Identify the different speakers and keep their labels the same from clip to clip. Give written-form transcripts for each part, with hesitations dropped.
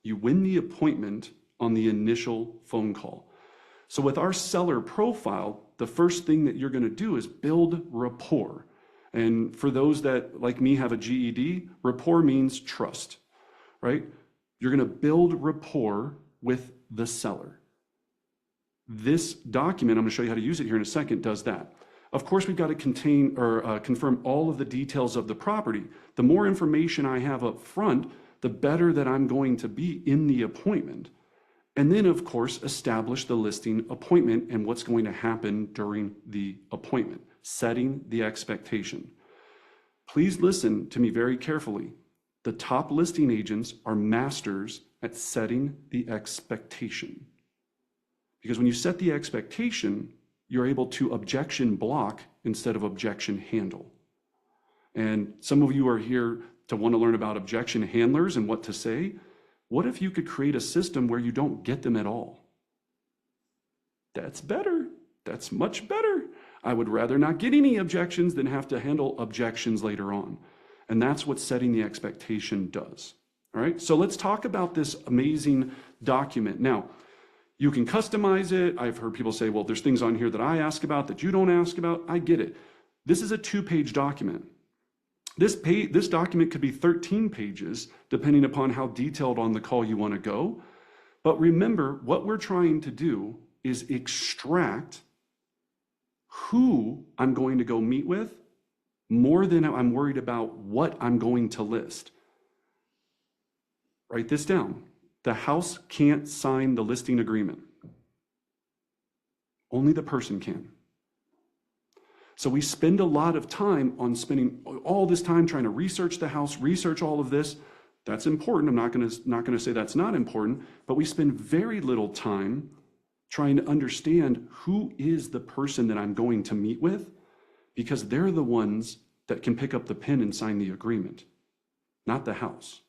Speaker 1: You win the appointment on the initial phone call. So with our seller profile, the first thing that you're going to do is build rapport. And for those that, like me, have a GED, rapport means trust, right? You're going to build rapport with the seller. This document, I'm going to show you how to use it here in a second, does that. Of course, we've got to confirm all of the details of the property. The more information I have up front, the better that I'm going to be in the appointment. And then, of course, establish the listing appointment and what's going to happen during the appointment, setting the expectation. Please listen to me very carefully. The top listing agents are masters at setting the expectation. Because when you set the expectation, you're able to objection block instead of objection handle. And some of you are here to want to learn about objection handlers and what to say. What if you could create a system where you don't get them at all? That's better. That's much better. I would rather not get any objections than have to handle objections later on. And that's what setting the expectation does. All right, so let's talk about this amazing document. Now, you can customize it. I've heard people say, well, there's things on here that I ask about that you don't ask about. I get it. This is a 2-page document. This document could be 13 pages, depending upon how detailed on the call you want to go. But remember, what we're trying to do is extract who I'm going to go meet with more than I'm worried about what I'm going to list. Write this down. The house can't sign the listing agreement. Only the person can. So we spend a lot of time on spending all this time trying to research the house, research all of this. That's important. I'm not going to say that's not important, but we spend very little time trying to understand who is the person that I'm going to meet with, because they're the ones that can pick up the pen and sign the agreement, not the house.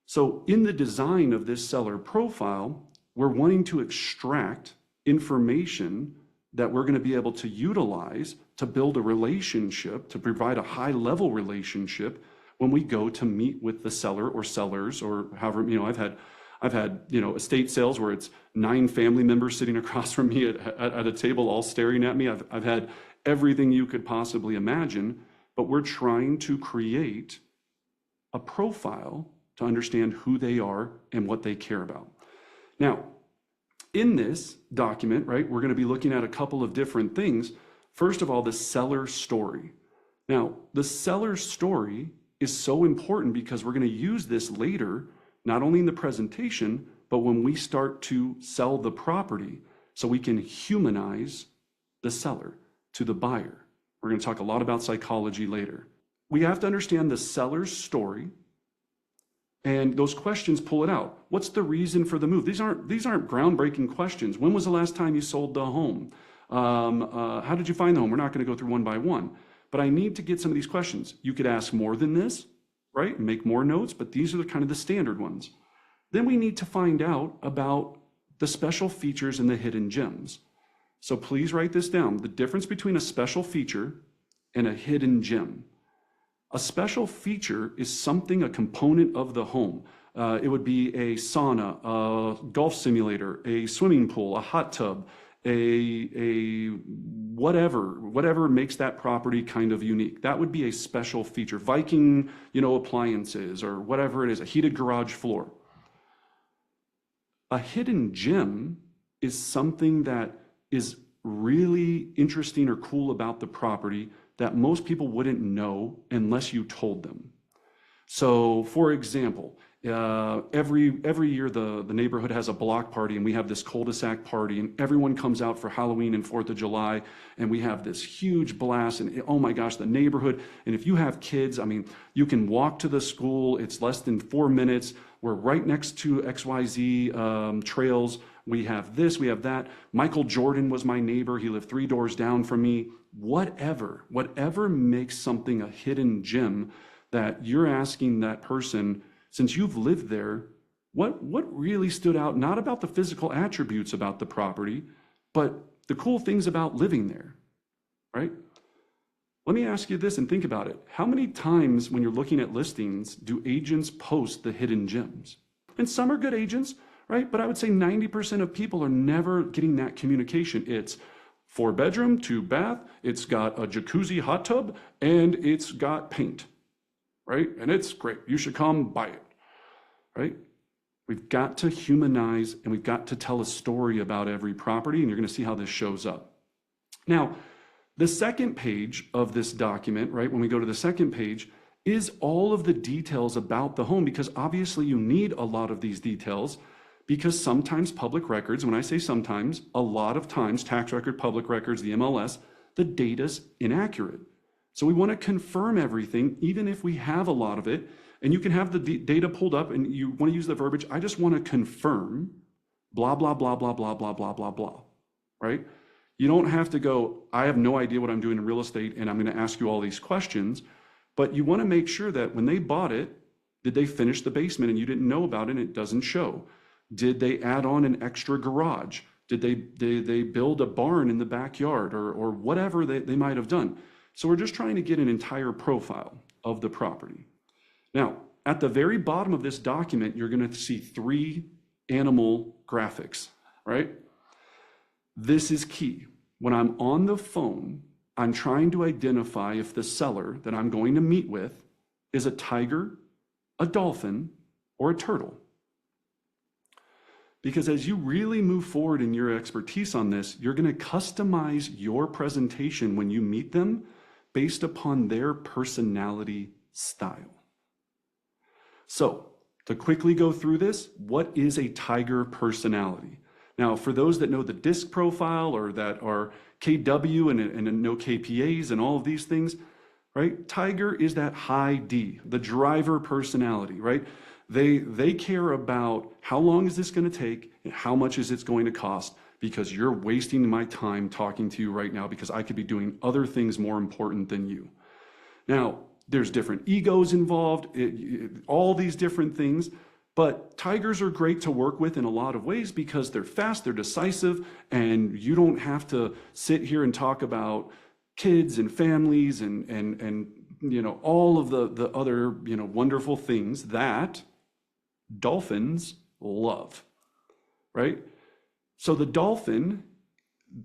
Speaker 1: So in the design of this seller profile, we're wanting to extract information that we're going to be able to utilize to build a relationship, to provide a high-level relationship when we go to meet with the seller or sellers, or however, I've had estate sales where it's 9 family members sitting across from me at a table all staring at me. I've had everything you could possibly imagine, but we're trying to create a profile to understand who they are and what they care about. Now, in this document, right, we're going to be looking at a couple of different things. First of all, the seller story. Now, the seller story is so important because we're going to use this later, not only in the presentation, but when we start to sell the property, so we can humanize the seller to the buyer. We're going to talk a lot about psychology later. We have to understand the seller's story. And those questions pull it out. What's the reason for the move? These aren't groundbreaking questions. When was the last time you sold the home? How did you find the home? We're not going to go through one by one. But I need to get some of these questions. You could ask more than this, right? Make more notes, but these are kind of the standard ones. Then we need to find out about the special features and the hidden gems. So please write this down. The difference between a special feature and a hidden gem. A special feature is something, a component of the home. It would be a sauna, a golf simulator, a swimming pool, a hot tub, a whatever makes that property kind of unique. That would be a special feature. Viking, appliances or whatever it is, a heated garage floor. A hidden gem is something that is really interesting or cool about the property that most people wouldn't know unless you told them. So for example, every year the neighborhood has a block party, and we have this cul-de-sac party, and everyone comes out for Halloween and 4th of July, and we have this huge blast, and oh my gosh, the neighborhood. And if you have kids, you can walk to the school, it's less than 4 minutes. We're right next to XYZ trails. We have this, we have that. Michael Jordan was my neighbor. He lived 3 doors down from me. Whatever makes something a hidden gem that you're asking that person, since you've lived there, what really stood out, not about the physical attributes about the property, but the cool things about living there, right? Let me ask you this and think about it. How many times when you're looking at listings do agents post the hidden gems? and some are good agents, right? But I would say 90% of people are never getting that communication. It's 4-bedroom, 2-bath, it's got a jacuzzi hot tub, and it's got paint, right? And it's great. You should come buy it, right? We've got to humanize and we've got to tell a story about every property, and you're going to see how this shows up. Now, the second page of this document, right, when we go to the second page, is all of the details about the home, because obviously you need a lot of these details, because sometimes public records, when I say sometimes, a lot of times, tax record, public records, the MLS, the data's inaccurate. So we want to confirm everything, even if we have a lot of it, and you can have the data pulled up and you want to use the verbiage, I just want to confirm, blah, blah, blah, blah, blah, blah, blah, blah, blah, right? You don't have to go, I have no idea what I'm doing in real estate and I'm going to ask you all these questions, but you want to make sure that when they bought it, did they finish the basement and you didn't know about it and it doesn't show? Did they add on an extra garage? Did they build a barn in the backyard or whatever they might have done? So we're just trying to get an entire profile of the property. Now, at the very bottom of this document, you're going to see 3 animal graphics, right? This is key. When I'm on the phone, I'm trying to identify if the seller that I'm going to meet with is a tiger, a dolphin, or a turtle. Because as you really move forward in your expertise on this, you're going to customize your presentation when you meet them based upon their personality style. So, to quickly go through this, what is a tiger personality? Now, for those that know the DISC profile or that are KW and know KPAs and all of these things, right? Tiger is that high D, the driver personality, right? They care about how long is this going to take and how much is it going to cost, because you're wasting my time talking to you right now because I could be doing other things more important than you. Now, there's different egos involved, all these different things, but tigers are great to work with in a lot of ways because they're fast, they're decisive, and you don't have to sit here and talk about kids and families and you know, all of the other, you know, wonderful things that dolphins love, right? So the dolphin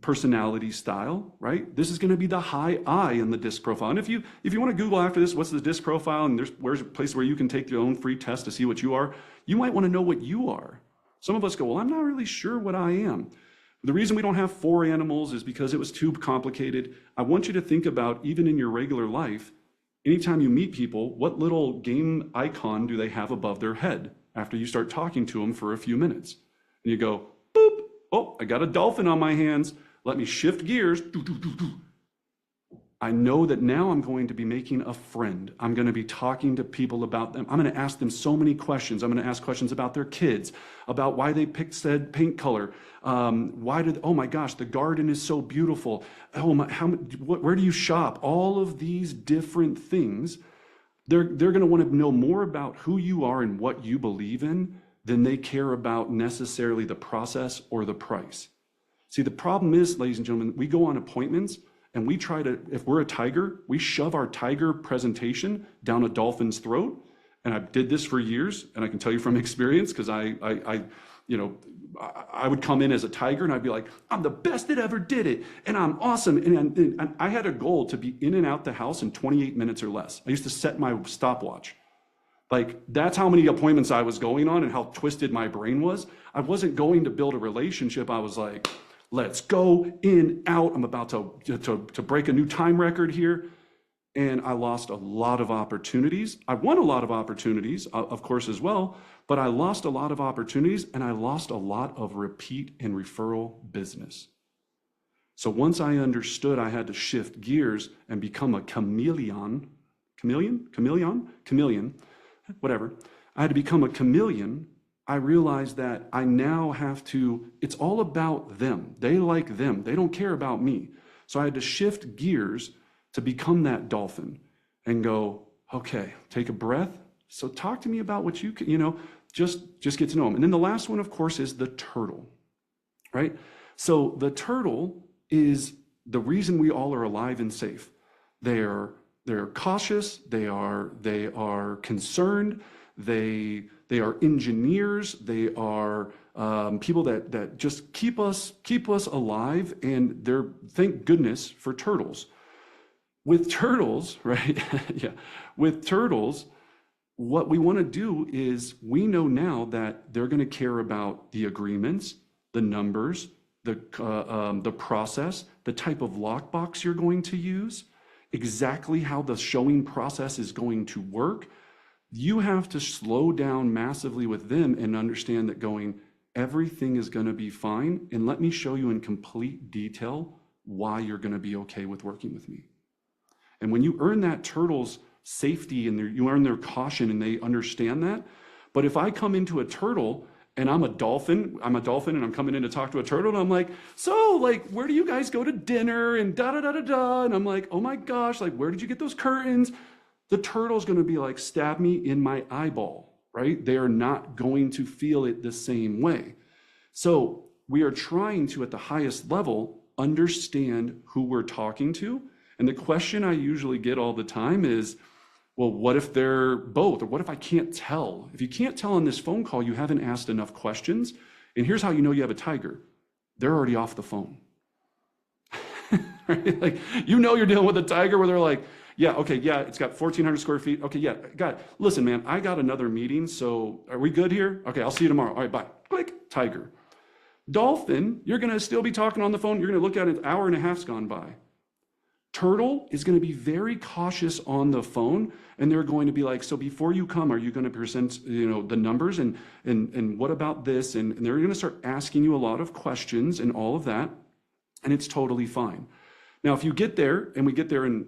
Speaker 1: personality style, right? This is going to be the high I in the DISC profile. And if you want to Google after this, what's the DISC profile, and where's a place where you can take your own free test to see what you are, you might want to know what you are. Some of us go, well, I'm not really sure what I am. The reason we don't have 4 animals is because it was too complicated. I want you to think about, even in your regular life, anytime you meet people, what little game icon do they have above their head after you start talking to them for a few minutes? And you go, boop, oh, I got a dolphin on my hands. Let me shift gears. Doo, doo, doo, doo. I know that now I'm going to be making a friend. I'm going to be talking to people about them. I'm going to ask them so many questions. I'm going to ask questions about their kids, about why they picked said paint color. Oh my gosh, the garden is so beautiful. Oh my, where do you shop? All of these different things. They're going to want to know more about who you are and what you believe in than they care about necessarily the process or the price. See, the problem is, ladies and gentlemen, we go on appointments and we try to, if we're a tiger, we shove our tiger presentation down a dolphin's throat. And I did this for years, and I can tell you from experience, because I would come in as a tiger and I'd be like, I'm the best that ever did it, and I'm awesome. And I had a goal to be in and out the house in 28 minutes or less. I used to set my stopwatch. Like, that's how many appointments I was going on and how twisted my brain was. I wasn't going to build a relationship. I was like, let's go in, out. I'm about to break a new time record here. And I lost a lot of opportunities. I won a lot of opportunities, of course, as well, but I lost a lot of opportunities and I lost a lot of repeat and referral business. So once I understood I had to shift gears and become a chameleon, whatever. I had to become a chameleon. I realized that I now have to, it's all about them. They like them. They don't care about me. So I had to shift gears to become that dolphin and go, okay, take a breath. So talk to me about what you can, just get to know them. And then the last one, of course, is the turtle, right? So the turtle is the reason we all are alive and safe. They're cautious, they are concerned, they are engineers, they are people that just keep us alive, and they're, thank goodness for turtles. With turtles, right? Yeah, with turtles, what we want to do is, we know now that they're going to care about the agreements, the numbers, the process, the type of lockbox you're going to use, exactly how the showing process is going to work. You have to slow down massively with them and understand that everything is going to be fine. And let me show you in complete detail why you're going to be okay with working with me. And when you earn that turtle's safety and you earn their caution and they understand that. But if I come into a turtle and I'm a dolphin and I'm coming in to talk to a turtle and I'm like, so like, where do you guys go to dinner and da da da da da? And I'm like, oh my gosh, like, where did you get those curtains? The turtle's going to be like, stab me in my eyeball, right? They are not going to feel it the same way. So we are trying to, at the highest level, understand who we're talking to. And the question I usually get all the time is, well, what if they're both? Or what if I can't tell? If you can't tell on this phone call, you haven't asked enough questions. And here's how you know you have a tiger. They're already off the phone. Right? Like, you know you're dealing with a tiger where they're like, yeah, okay, yeah, it's got 1,400 square feet. Okay, yeah, got it. Listen, man, I got another meeting, so are we good here? Okay, I'll see you tomorrow. All right, bye. Click, tiger. Dolphin, you're going to still be talking on the phone. You're going to look at it, an hour and a half's gone by. Turtle is going to be very cautious on the phone, and they're going to be like, so before you come, are you going to present, the numbers and what about this? And they're going to start asking you a lot of questions and all of that, and it's totally fine. Now, if you get there and we get there and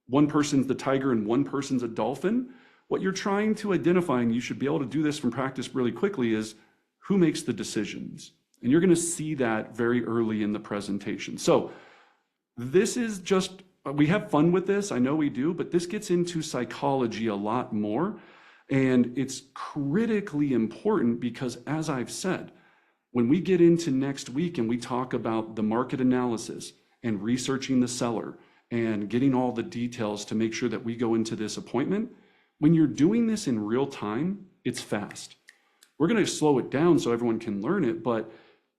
Speaker 1: one person's the tiger and one person's a dolphin, what you're trying to identify, and you should be able to do this from practice really quickly, is who makes the decisions. And you're going to see that very early in the presentation. So this is just, we have fun with this, I know we do, but this gets into psychology a lot more. And it's critically important because, as I've said, when we get into next week and we talk about the market analysis and researching the seller and getting all the details to make sure that we go into this appointment, when you're doing this in real time, it's fast. We're going to slow it down so everyone can learn it, but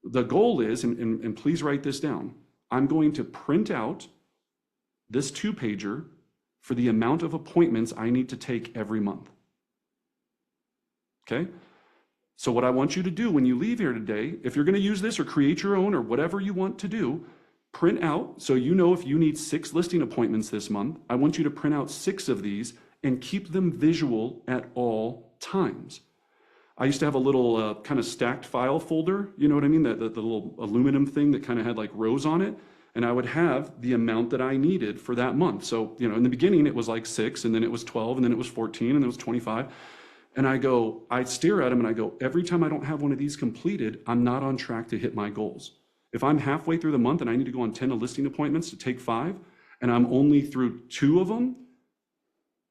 Speaker 1: the goal is, and please write this down, I'm going to print out this 2-pager for the amount of appointments I need to take every month. Okay? So what I want you to do when you leave here today, if you're going to use this or create your own or whatever you want to do, print out, so you know if you need 6 listing appointments this month, I want you to print out 6 of these and keep them visual at all times. I used to have a little kind of stacked file folder, you know what I mean? The little aluminum thing that kind of had like rows on it. And I would have the amount that I needed for that month. So, in the beginning it was like 6, and then it was 12, and then it was 14, and then it was 25. And I stare at them and I go, every time I don't have one of these completed, I'm not on track to hit my goals. If I'm halfway through the month and I need to go on 10 listing appointments to take 5, and I'm only through 2 of them,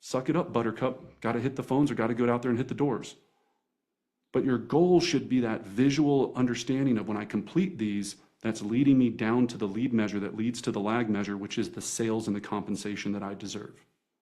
Speaker 1: suck it up, buttercup. Got to hit the phones or got to go out there and hit the doors. But your goal should be that visual understanding of when I complete these, that's leading me down to the lead measure that leads to the lag measure, which is the sales and the compensation that I deserve.